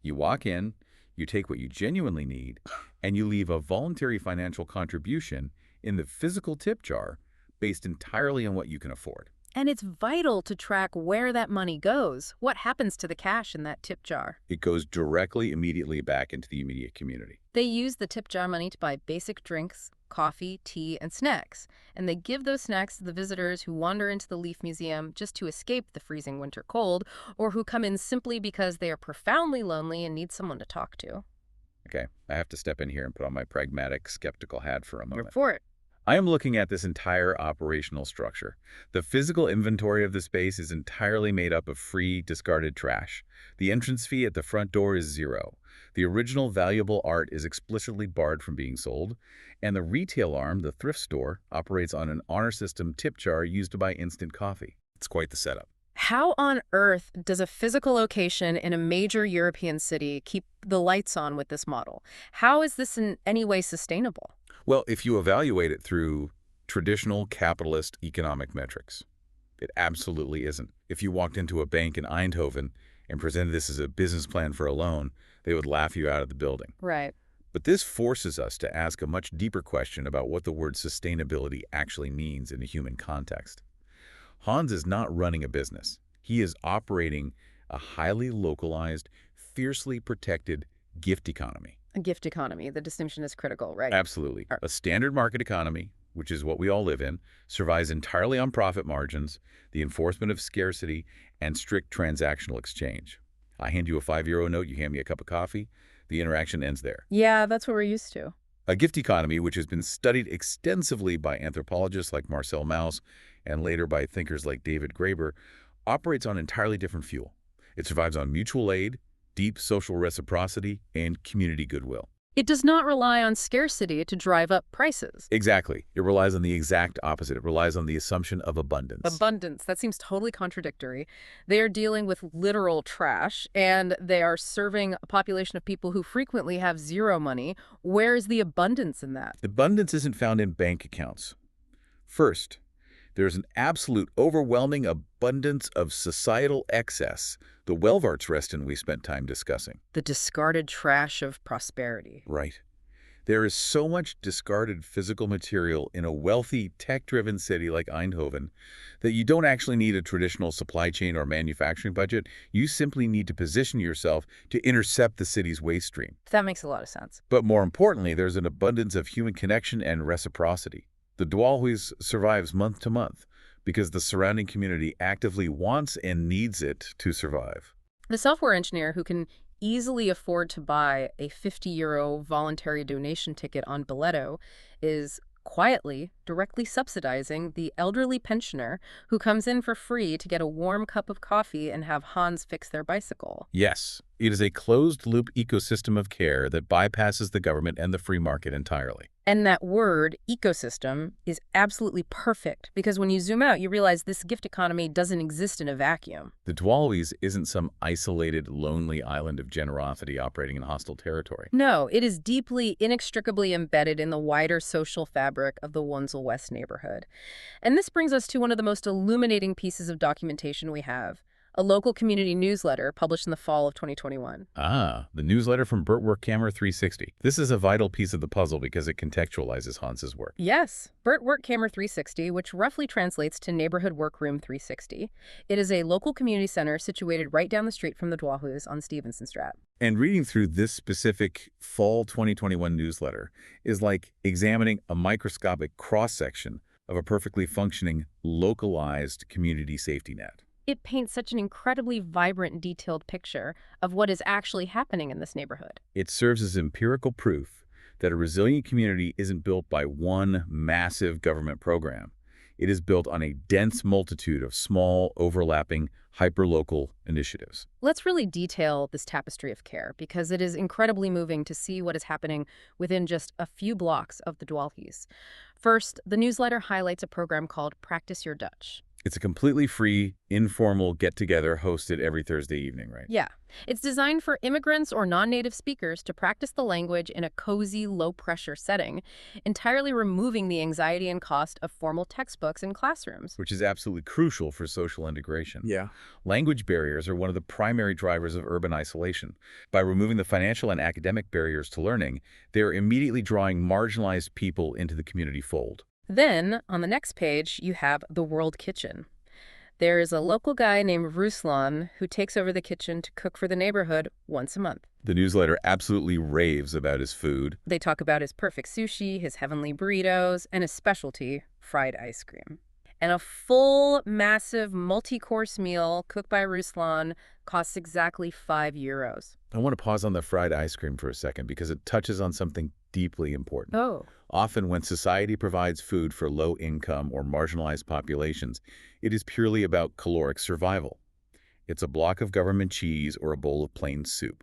B: You walk in, you take what you genuinely need, and you leave a voluntary financial contribution in the physical tip jar based entirely on what you can afford.
A: And it's vital to track where that money goes. What happens to the cash in that tip jar?
B: It goes directly, immediately back into the immediate community.
A: They use the tip jar money to buy basic drinks, coffee, tea, and snacks. And they give those snacks to the visitors who wander into the Leefmuseum just to escape the freezing winter cold, or who come in simply because they are profoundly lonely and need someone to talk to.
B: Okay, I have to step in here and put on my pragmatic, skeptical hat for a moment.
A: Go for it.
B: I am looking at this entire operational structure. The physical inventory of the space is entirely made up of free, discarded trash. The entrance fee at the front door is zero. The original valuable art is explicitly barred from being sold. And the retail arm, the thrift store, operates on an honor system tip jar used to buy instant coffee. It's quite the setup.
A: How on earth does a physical location in a major European city keep the lights on with this model? How is this in any way sustainable?
B: Well, if you evaluate it through traditional capitalist economic metrics, it absolutely isn't. If you walked into a bank in Eindhoven and presented this as a business plan for a loan, they would laugh you out of the building.
A: Right.
B: But this forces us to ask a much deeper question about what the word sustainability actually means in a human context. Hans is not running a business. He is operating a highly localized, fiercely protected gift economy.
A: A gift economy. The distinction is critical, right?
B: Absolutely. A standard market economy, which is what we all live in, survives entirely on profit margins, the enforcement of scarcity, and strict transactional exchange. I hand you a €5 note, you hand me a cup of coffee, the interaction ends there.
A: Yeah, that's what we're used to.
B: A gift economy, which has been studied extensively by anthropologists like Marcel Mauss and later by thinkers like David Graeber, operates on entirely different fuel. It survives on mutual aid, deep social reciprocity, and community goodwill.
A: It does not rely on scarcity to drive up prices.
B: Exactly. It relies on the exact opposite. It relies on the assumption of abundance.
A: Abundance. That seems totally contradictory. They are dealing with literal trash, and they are serving a population of people who frequently have zero money. Where is the abundance in that?
B: Abundance isn't found in bank accounts. First, there's an absolute overwhelming abundance of societal excess, the Welvaart's Rustin we spent time discussing.
A: The discarded trash of prosperity.
B: Right. There is so much discarded physical material in a wealthy, tech-driven city like Eindhoven that you don't actually need a traditional supply chain or manufacturing budget. You simply need to position yourself to intercept the city's waste stream.
A: That makes a lot of sense.
B: But more importantly, there's an abundance of human connection and reciprocity. The Dwaalhaas survives month to month because the surrounding community actively wants and needs it to survive.
A: The software engineer who can easily afford to buy a €50 voluntary donation ticket on Boleto is quietly, directly subsidizing the elderly pensioner who comes in for free to get a warm cup of coffee and have Hans fix their bicycle.
B: Yes, it is a closed-loop ecosystem of care that bypasses the government and the free market entirely.
A: And that word, ecosystem, is absolutely perfect because when you zoom out, you realize this gift economy doesn't exist in a vacuum.
B: The Dwaalhaas isn't some isolated, lonely island of generosity operating in hostile territory.
A: No, it is deeply, inextricably embedded in the wider social fabric of the Woensel-West neighborhood. And this brings us to one of the most illuminating pieces of documentation we have. A local community newsletter published in the fall of 2021.
B: Ah, the newsletter from Birthplace 360. This is a vital piece of the puzzle because it contextualizes Hans's work.
A: Yes, Birthplace 360, which roughly translates to Neighborhood Workroom 360. It is a local community center situated right down the street from the Dwaalhaas on Stevensonstraat.
B: And reading through this specific fall 2021 newsletter is like examining a microscopic cross-section of a perfectly functioning, localized community safety net.
A: It paints such an incredibly vibrant and detailed picture of what is actually happening in this neighborhood.
B: It serves as empirical proof that a resilient community isn't built by one massive government program. It is built on a dense multitude of small, overlapping, hyperlocal initiatives.
A: Let's really detail this tapestry of care because it is incredibly moving to see what is happening within just a few blocks of the Dwaalhaas. First, the newsletter highlights a program called Practice Your Dutch.
B: It's a completely free, informal get-together hosted every Thursday evening, right?
A: Yeah, it's designed for immigrants or non-native speakers to practice the language in a cozy, low-pressure setting, entirely removing the anxiety and cost of formal textbooks in classrooms.
B: Which is absolutely crucial for social integration.
C: Yeah.
B: Language barriers are one of the primary drivers of urban isolation. By removing the financial and academic barriers to learning, they are immediately drawing marginalized people into the community fold.
A: Then, on the next page, you have the World Kitchen. There is a local guy named Ruslan who takes over the kitchen to cook for the neighborhood once a month.
B: The newsletter absolutely raves about his food.
A: They talk about his perfect sushi, his heavenly burritos, and his specialty, fried ice cream. And a full, massive, multi-course meal cooked by Ruslan costs exactly €5.
B: I want to pause on the fried ice cream for a second because it touches on something deeply important.
A: Oh.
B: Often when society provides food for low-income or marginalized populations, it is purely about caloric survival. It's a block of government cheese or a bowl of plain soup.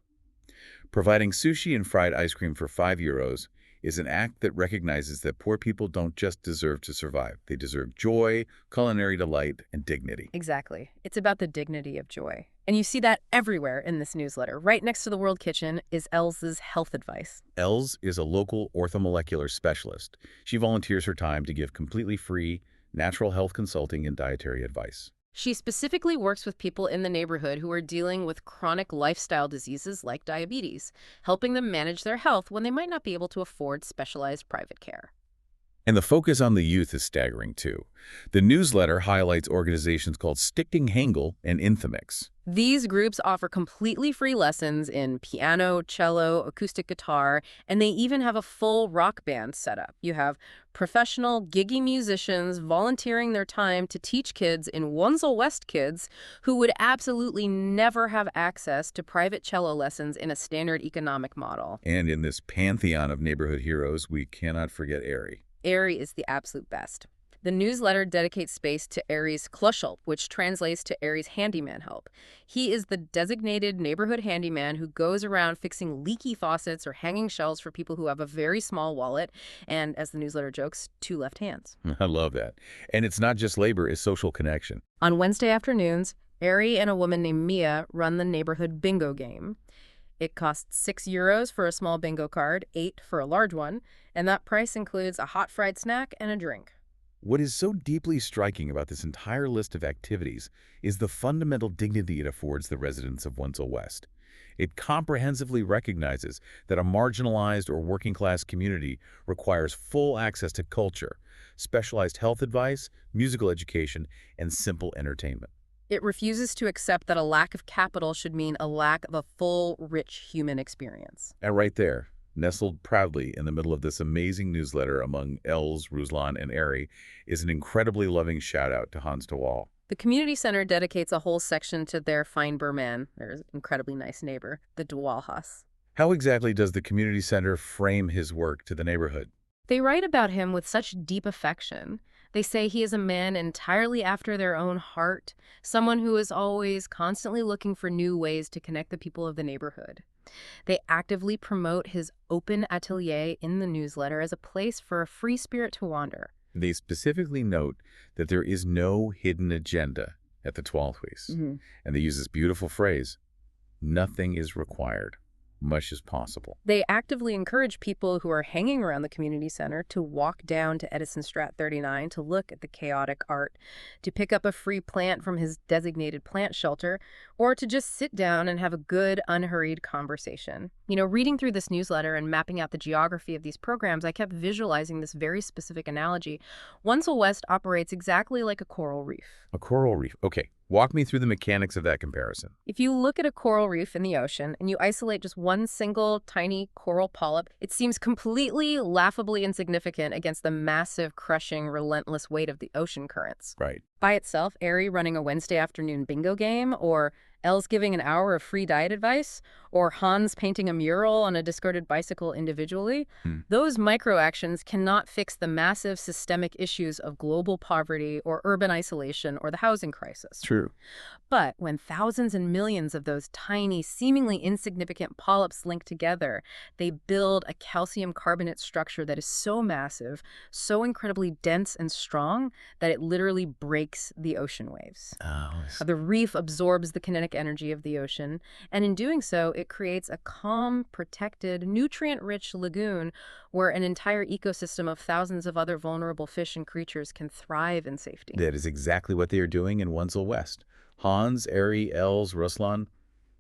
B: Providing sushi and fried ice cream for €5 is an act that recognizes that poor people don't just deserve to survive. They deserve joy, culinary delight, and dignity.
A: Exactly. It's about the dignity of joy. And you see that everywhere in this newsletter. Right next to the World Kitchen is Elz's health advice.
B: Els is a local orthomolecular specialist. She volunteers her time to give completely free, natural health consulting and dietary advice.
A: She specifically works with people in the neighborhood who are dealing with chronic lifestyle diseases like diabetes, helping them manage their health when they might not be able to afford specialized private care.
B: And the focus on the youth is staggering, too. The newsletter highlights organizations called Stichting Hengel and Infomix.
A: These groups offer completely free lessons in piano, cello, acoustic guitar, and they even have a full rock band set up. You have professional, giggy musicians volunteering their time to teach kids in Woensel-West kids who would absolutely never have access to private cello lessons in a standard economic model.
B: And in this pantheon of neighborhood heroes, we cannot forget Ari.
A: Ari is the absolute best. The newsletter dedicates space to Ari's klushhulp, which translates to Ari's handyman help. He is the designated neighborhood handyman who goes around fixing leaky faucets or hanging shelves for people who have a very small wallet and, as the newsletter jokes, 2 left hands.
B: I love that. And it's not just labor, it's social connection.
A: On Wednesday afternoons, Ari and a woman named Mia run the neighborhood bingo game. It costs €6 for a small bingo card, 8 for a large one, and that price includes a hot fried snack and a drink.
B: What is so deeply striking about this entire list of activities is the fundamental dignity it affords the residents of Woensel-West. It comprehensively recognizes that a marginalized or working-class community requires full access to culture, specialized health advice, musical education, and simple entertainment.
A: It refuses to accept that a lack of capital should mean a lack of a full, rich human experience.
B: And right there, nestled proudly in the middle of this amazing newsletter among Els, Ruslan, and Ari, is an incredibly loving shout-out to Hans de Waal.
A: The community center dedicates a whole section to their fine Burman, their incredibly nice neighbor, the Dwaalhaas.
B: How exactly does the community center frame his work to the neighborhood?
A: They write about him with such deep affection. They say he is a man entirely after their own heart, someone who is always constantly looking for new ways to connect the people of the neighborhood. They actively promote his open atelier in the newsletter as a place for a free spirit to wander.
B: They specifically note that there is no hidden agenda at the Dwaalhaas. And they use this beautiful phrase, nothing is required. Much as possible.
A: They actively encourage people who are hanging around the community center to walk down to Edison Strat 39 to look at the chaotic art, to pick up a free plant from his designated plant shelter, or to just sit down and have a good, unhurried conversation. You know, reading through this newsletter and mapping out the geography of these programs, I kept visualizing this very specific analogy. Woensel-West operates exactly like a coral reef.
B: A coral reef. Okay. Walk me through the mechanics of that comparison.
A: If you look at a coral reef in the ocean and you isolate just one single tiny coral polyp, it seems completely laughably insignificant against the massive, crushing, relentless weight of the ocean currents.
B: Right.
A: By itself, Ari running a Wednesday afternoon bingo game or Els giving an hour of free diet advice, or Hans painting a mural on a discarded bicycle individually,
B: Hmm.
A: those microactions cannot fix the massive systemic issues of global poverty or urban isolation or the housing crisis.
B: True.
A: But when thousands and millions of those tiny, seemingly insignificant polyps link together, they build a calcium carbonate structure that is so massive, so incredibly dense and strong, that it literally breaks the ocean waves.
B: Oh,
A: The reef absorbs the kinetic energy of the ocean, and in doing so, it creates a calm, protected, nutrient-rich lagoon where an entire ecosystem of thousands of other vulnerable fish and creatures can thrive in safety.
B: that is exactly what they are doing in Woensel-West. Hans, Eri, Els, Ruslan,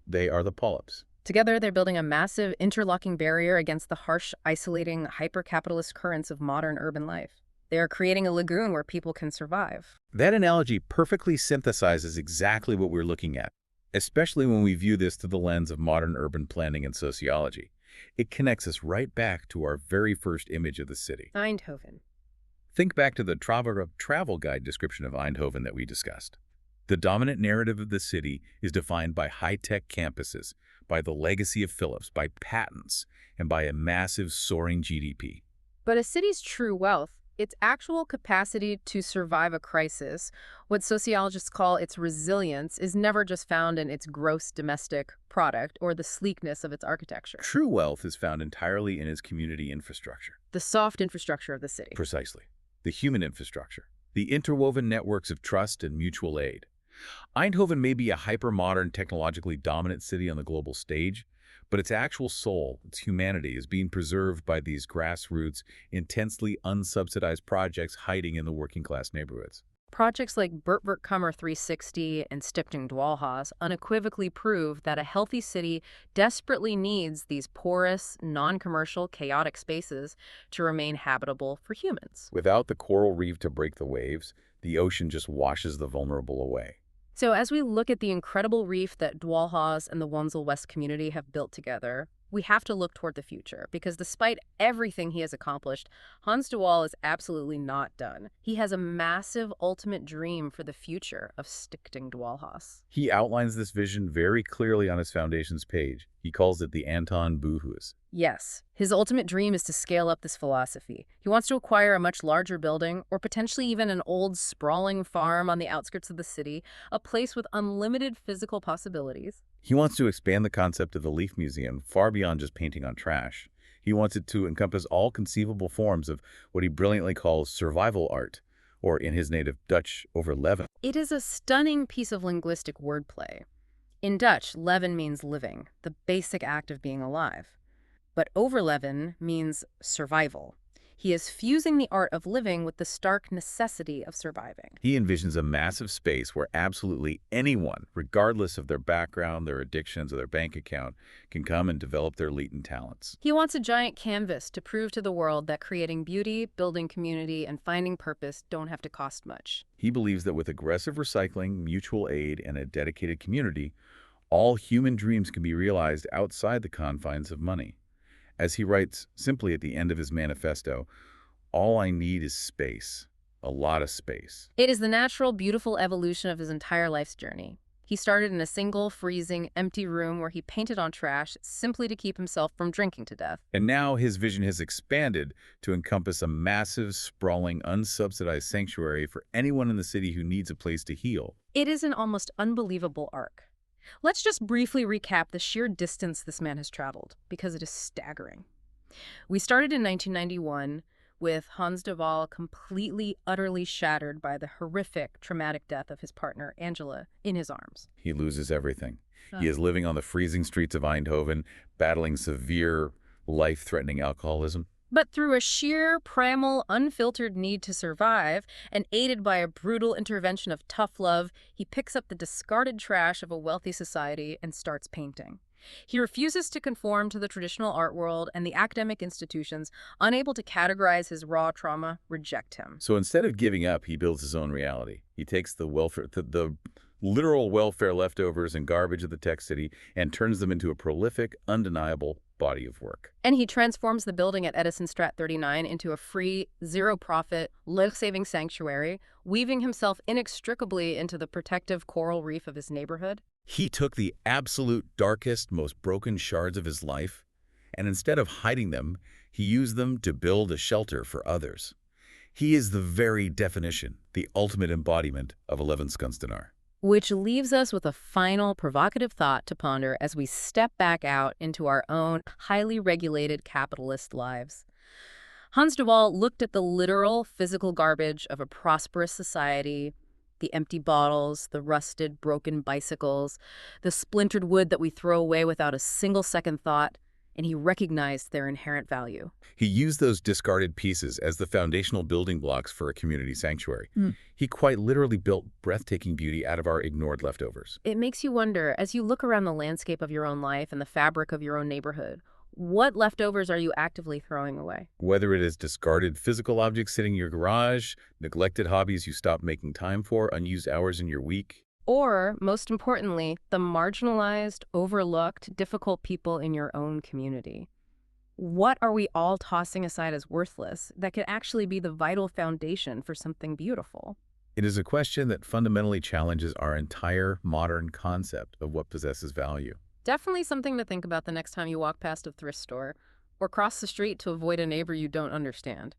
B: they are the polyps.
A: Together, they're building a massive interlocking barrier against the harsh, isolating, hyper-capitalist currents of modern urban life. They are creating a lagoon where people can survive.
B: That analogy perfectly synthesizes exactly what we're looking at, especially when we view this through the lens of modern urban planning and sociology. It connects us right back to our very first image of the city.
A: Eindhoven.
B: Think back to the travel guide description of Eindhoven that we discussed. The dominant narrative of the city is defined by high-tech campuses, by the legacy of Philips, by patents, and by a massive soaring GDP.
A: But a city's true wealth, its actual capacity to survive a crisis, what sociologists call its resilience, is never just found in its gross domestic product or the sleekness of its architecture.
B: True wealth is found entirely in its community infrastructure.
A: The soft infrastructure of the city.
B: Precisely. The human infrastructure. The interwoven networks of trust and mutual aid. Eindhoven may be a hyper-modern, technologically dominant city on the global stage, but its actual soul, its humanity, is being preserved by these grassroots, intensely unsubsidized projects hiding in the working-class neighborhoods.
A: Projects like Birthplace 360 and Stichting Dwaalhaas unequivocally prove that a healthy city desperately needs these porous, non-commercial, chaotic spaces to remain habitable for humans.
B: Without the coral reef to break the waves, the ocean just washes the vulnerable away.
A: So as we look at the incredible reef that Dwaalhaas and the Woensel-West community have built together, we have to look toward the future, because despite everything he has accomplished, Hans de Waal is absolutely not done. He has a massive ultimate dream for the future of Stichting Dwaalhaas.
B: He outlines this vision very clearly on his foundation's page. He calls it the Anton Buhuis.
A: Yes, his ultimate dream is to scale up this philosophy. He wants to acquire a much larger building, or potentially even an old, sprawling farm on the outskirts of the city, a place with unlimited physical possibilities.
B: He wants to expand the concept of the Leefmuseum far beyond just painting on trash. He wants it to encompass all conceivable forms of what he brilliantly calls survival art, or in his native Dutch, overleven.
A: It is a stunning piece of linguistic wordplay. In Dutch, leven means living, the basic act of being alive. But overleven means survival. He is fusing the art of living with the stark necessity of surviving.
B: He envisions a massive space where absolutely anyone, regardless of their background, their addictions, or their bank account, can come and develop their latent talents.
A: He wants a giant canvas to prove to the world that creating beauty, building community, and finding purpose don't have to cost much.
B: He believes that with aggressive recycling, mutual aid, and a dedicated community, all human dreams can be realized outside the confines of money. As he writes simply at the end of his manifesto, all I need is space, a lot of space.
A: It is the natural, beautiful evolution of his entire life's journey. He started in a single, freezing, empty room where he painted on trash simply to keep himself from drinking to death.
B: And now his vision has expanded to encompass a massive, sprawling, unsubsidized sanctuary for anyone in the city who needs a place to heal.
A: It is an almost unbelievable arc. Let's just briefly recap the sheer distance this man has traveled, because it is staggering. We started in 1991 with Hans de Waal completely, utterly shattered by the horrific, traumatic death of his partner, Angela, in his arms.
B: He loses everything. He is living on the freezing streets of Eindhoven, battling severe, life-threatening alcoholism.
A: But through a sheer, primal, unfiltered need to survive, and aided by a brutal intervention of tough love, he picks up the discarded trash of a wealthy society and starts painting. He refuses to conform to the traditional art world, and the academic institutions, unable to categorize his raw trauma, reject him.
B: So instead of giving up, he builds his own reality. He takes the literal welfare leftovers and garbage of the tech city and turns them into a prolific, undeniable body of work.
A: And he transforms the building at Edisonstraat 39 into a free, zero-profit, life-saving sanctuary, weaving himself inextricably into the protective coral reef of his neighborhood.
B: He took the absolute darkest, most broken shards of his life, and instead of hiding them, he used them to build a shelter for others. He is the very definition, the ultimate embodiment of Levenskunstenaar.
A: Which leaves us with a final provocative thought to ponder as we step back out into our own highly regulated capitalist lives. Hans de Waal looked at the literal physical garbage of a prosperous society, the empty bottles, the rusted, broken bicycles, the splintered wood that we throw away without a single second thought, and he recognized their inherent value.
B: He used those discarded pieces as the foundational building blocks for a community sanctuary. He quite literally built breathtaking beauty out of our ignored leftovers.
A: It makes you wonder, as you look around the landscape of your own life and the fabric of your own neighborhood, what leftovers are you actively throwing away?
B: Whether it is discarded physical objects sitting in your garage, neglected hobbies you stopped making time for, unused hours in your week.
A: Or, most importantly, the marginalized, overlooked, difficult people in your own community. What are we all tossing aside as worthless that could actually be the vital foundation for something beautiful?
B: It is a question that fundamentally challenges our entire modern concept of what possesses value.
A: Definitely something to think about the next time you walk past a thrift store or cross the street to avoid a neighbor you don't understand.